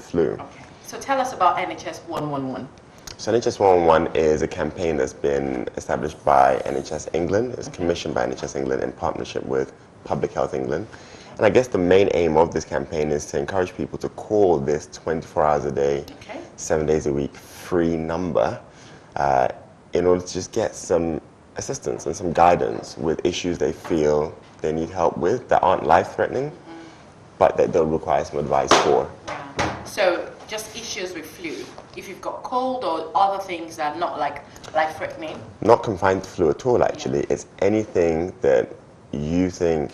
flu. Okay. So tell us about NHS 111. So NHS 111 is a campaign that's been established by NHS England. It's commissioned by NHS England in partnership with Public Health England. And I guess the main aim of this campaign is to encourage people to call this 24 hours a day, 7 days a week, free number in order to just get some assistance and some guidance with issues they feel they need help with that aren't life-threatening, but that they'll require some advice for. So just issues with flu. If you've got cold or other things that are not like life-threatening? Not confined to flu at all, actually. Yeah. It's anything that you think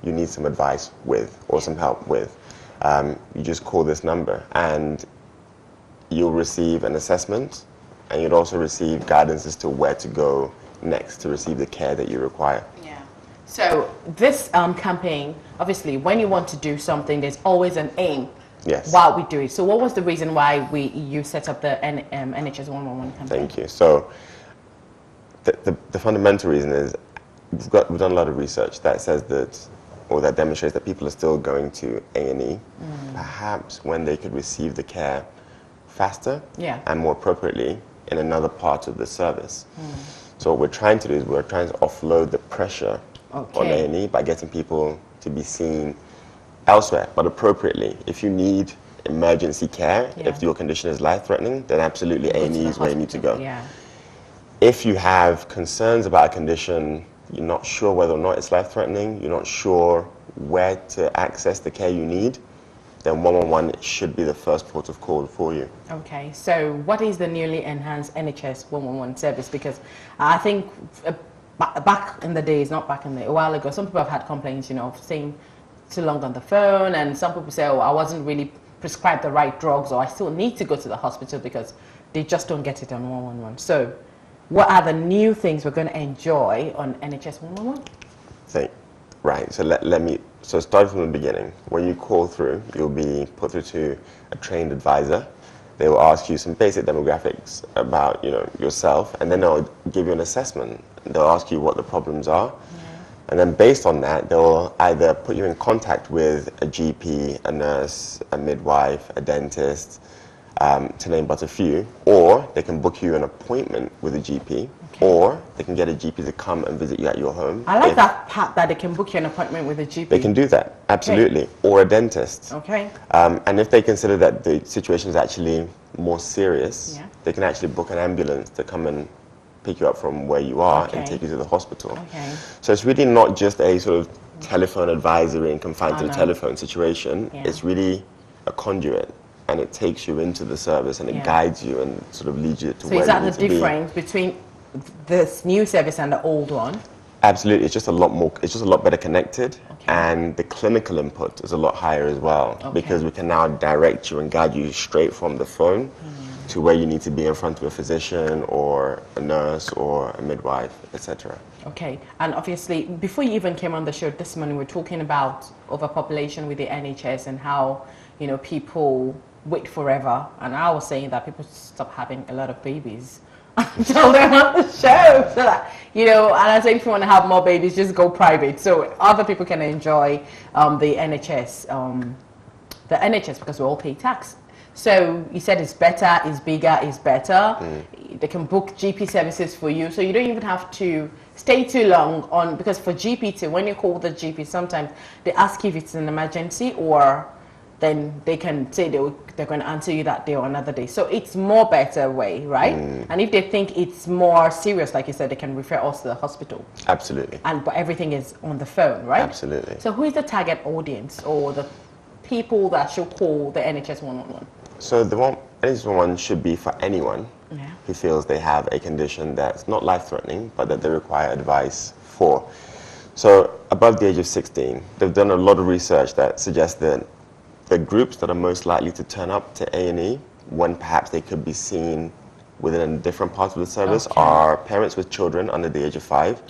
you need some advice with or some help with. You just call this number and you'll receive an assessment, and you'll also receive guidance as to where to go next to receive the care that you require. Yeah. So this campaign, obviously, when you want to do something, there's always an aim. Yes. While we do it. So what was the reason why you set up the NHS 111 campaign? Thank you. So the fundamental reason is we've done a lot of research that says that, or that demonstrates that people are still going to A&E, perhaps when they could receive the care faster and more appropriately in another part of the service. So what we're trying to do is we're trying to offload the pressure on A&E by getting people to be seen elsewhere, but appropriately. If you need emergency care, if your condition is life-threatening, then absolutely A&E is where you need to go. Yeah. If you have concerns about a condition, you're not sure whether or not it's life-threatening, you're not sure where to access the care you need, then 111 should be the first port of call for you. Okay, so what is the newly enhanced NHS 111 service? Because I think back in the days, not back in the, a while ago, some people have had complaints, you know, of saying too long on the phone, and some people say, oh, I wasn't really prescribed the right drugs, or I still need to go to the hospital because they just don't get it on 111. So what are the new things we're going to enjoy on NHS 111? Right, so start from the beginning. When you call through, you'll be put through to a trained advisor. They will ask you some basic demographics about, you know, yourself, and then they'll give you an assessment. They'll ask you what the problems are. And then based on that, they'll either put you in contact with a GP, a nurse, a midwife, a dentist, to name but a few, or they can book you an appointment with a GP, or they can get a GP to come and visit you at your home. I like that part, that they can book you an appointment with a GP. They can do that, absolutely, or a dentist. And if they consider that the situation is actually more serious, they can actually book an ambulance to come and pick you up from where you are and take you to the hospital. So it's really not just a sort of telephone advisory and confined to the telephone situation. It's really a conduit, and it takes you into the service and it guides you and sort of leads you to where you need to be. So is that the difference between this new service and the old one? Absolutely. It's just a lot better connected, and the clinical input is a lot higher as well, because we can now direct you and guide you straight from the phone to where you need to be in front of a physician or a nurse or a midwife, etc. Okay, and obviously, before you even came on the show this morning, we were talking about overpopulation with the NHS and how, you know, people wait forever. And I was saying that people stop having a lot of babies until they're on the show. So that, you know, and I say if you want to have more babies, just go private. So other people can enjoy the NHS because we all pay tax. So you said it's better, it's bigger, it's better. They can book GP services for you, so you don't even have to stay too long on, because for GP, when you call the GP, sometimes they ask you if it's an emergency, or then they can say they're going to answer you that day or another day. So it's more better way, right? And if they think it's more serious, like you said, they can refer us to the hospital. Absolutely. But everything is on the phone, right? Absolutely. So who is the target audience, or the people that should call the NHS 111? So the NHS 111 should be for anyone who feels they have a condition that's not life-threatening, but that they require advice for. So above the age of 16, they've done a lot of research that suggests that the groups that are most likely to turn up to A&E when perhaps they could be seen within a different part of the service are parents with children under the age of 5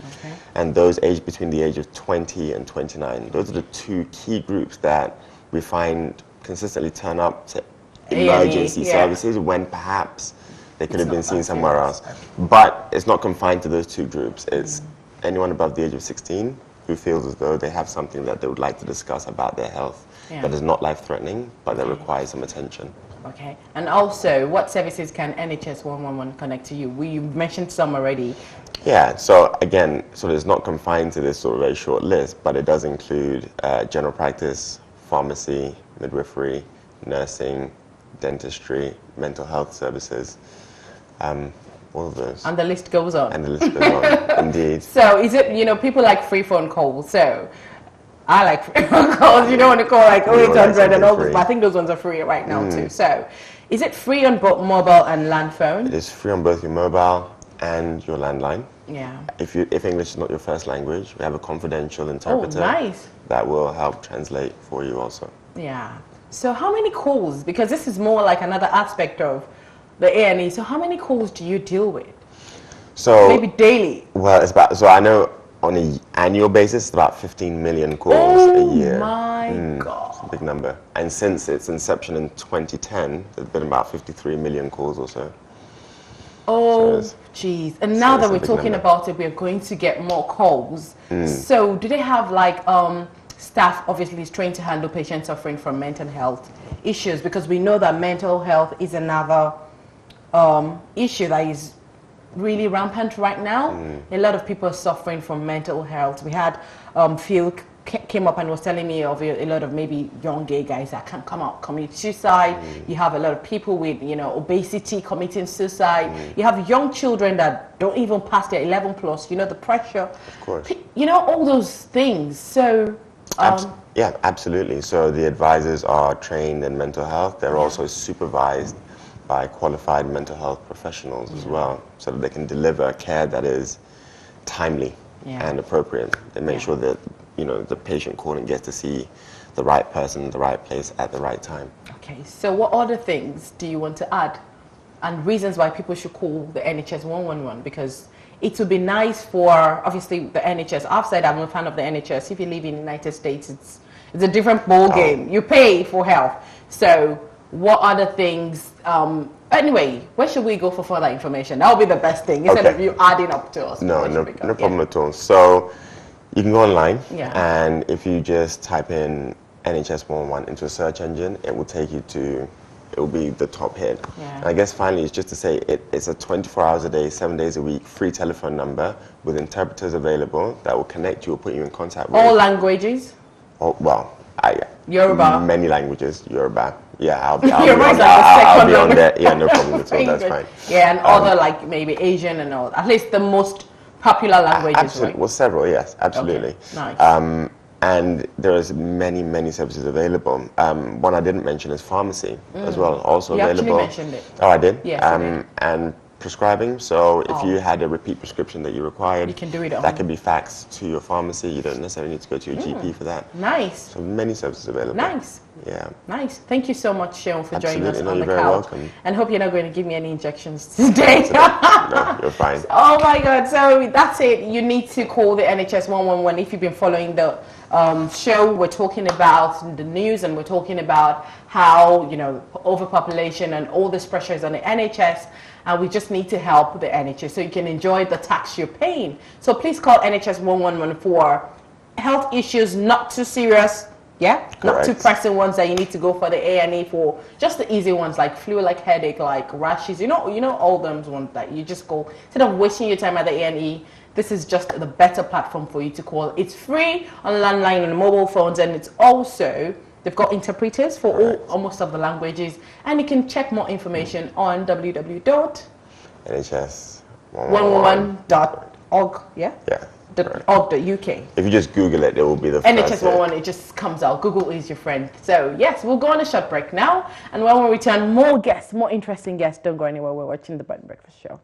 and those aged between the age of 20 and 29. Those are the two key groups that we find consistently turn up to emergency services when perhaps they could have been seen somewhere else. But it's not confined to those two groups. It's anyone above the age of 16 who feels as though they have something that they would like to discuss about their health that is not life-threatening, but that requires some attention. Okay. And also, what services can NHS 111 connect to you? We mentioned some already. Yeah, so again, it's not confined to this sort of very short list, but it does include general practice, pharmacy, midwifery, nursing, dentistry, mental health services, all of those. And the list goes on. And the list goes on, indeed. So is it, people like free phone calls, so I like free phone calls. You don't want to call like 0800 and all those, but I think those ones are free right now too. So is it free on both mobile and land phone? It is free on both your mobile and your landline. Yeah. If English is not your first language, we have a confidential interpreter that will help translate for you also. Yeah. So how many calls, because this is more like another aspect of the A&E, so how many calls do you deal with? So maybe daily? Well, so I know on an annual basis, it's about 15 million calls a year. Oh my God. It's a big number. And since its inception in 2010, there's been about 53 million calls or so. Oh, jeez. And now that we're talking about it, we're going to get more calls. So do they have like staff obviously is trained to handle patients suffering from mental health issues? Because we know that mental health is another issue that is really rampant right now. A lot of people are suffering from mental health. We had Phil came up and was telling me of a lot of maybe young gay guys that can't come out committing suicide. You have a lot of people with obesity committing suicide. You have young children that don't even pass their 11 plus. The pressure. Of course. All those things. So. Yeah, absolutely. So the advisors are trained in mental health. They're also supervised by qualified mental health professionals as well, so that they can deliver care that is timely and appropriate. They make sure that the patient calling gets to see the right person, the right place at the right time. Okay, so what other things do you want to add, and reasons why people should call the NHS 111? Because it would be nice for, obviously, the NHS. I've said I'm a fan of the NHS. If you live in the United States, it's a different ball game. You pay for health. So what other things? Anyway, where should we go for further information? That would be the best thing, instead of you adding up to us. No problem at all. So you can go online, and if you just type in NHS 111 into a search engine, it will take you to, it will be the top hit. And I guess finally, it's just to say it's a 24 hours a day, 7 days a week, free telephone number with interpreters available that will connect you or put you in contact with. All languages? Oh, well, Yoruba? Many languages, Yoruba. Yeah, I'll be on there. Yeah, no problem at all. That's fine. Yeah, and other like maybe Asian and all. At least the most popular languages, absolutely. Right? Well, several, yes, absolutely. Okay. Nice. And there is many services available. One I didn't mention is pharmacy as well, also available. You actually mentioned it. Oh, I did? Yes, and prescribing. So if you had a repeat prescription that you required, you can do it that can be faxed to your pharmacy. You don't necessarily need to go to your GP for that. Nice. So many services available. Nice. Yeah. Nice. Thank you so much, Sean, for joining us on the You're very couch. welcome. And hope you're not going to give me any injections today. No, you're fine. Oh my God. So that's it. You need to call the NHS 111 if you've been following the show. We're talking about the news, and we're talking about how, overpopulation and all this pressure is on the NHS. And we just need to help the NHS so you can enjoy the tax you're paying. So please call NHS 111 for health issues not too serious, not too pressing ones that you need to go for the A&E for. Just the easy ones like flu, like headache, like rashes. All those ones that you just go. Instead of wasting your time at the A&E, this is just the better platform for you to call. It's free on landline and mobile phones, and it's also, they've got interpreters for almost of the languages, and you can check more information on www.nhs111.org. .org.uk. If you just Google it, it will be the first NHS 111, it just comes out. Google is your friend. So yes, we'll go on a short break now, and when we return, more guests, more interesting guests. Don't go anywhere. We're watching the Bread and Breakfast Show.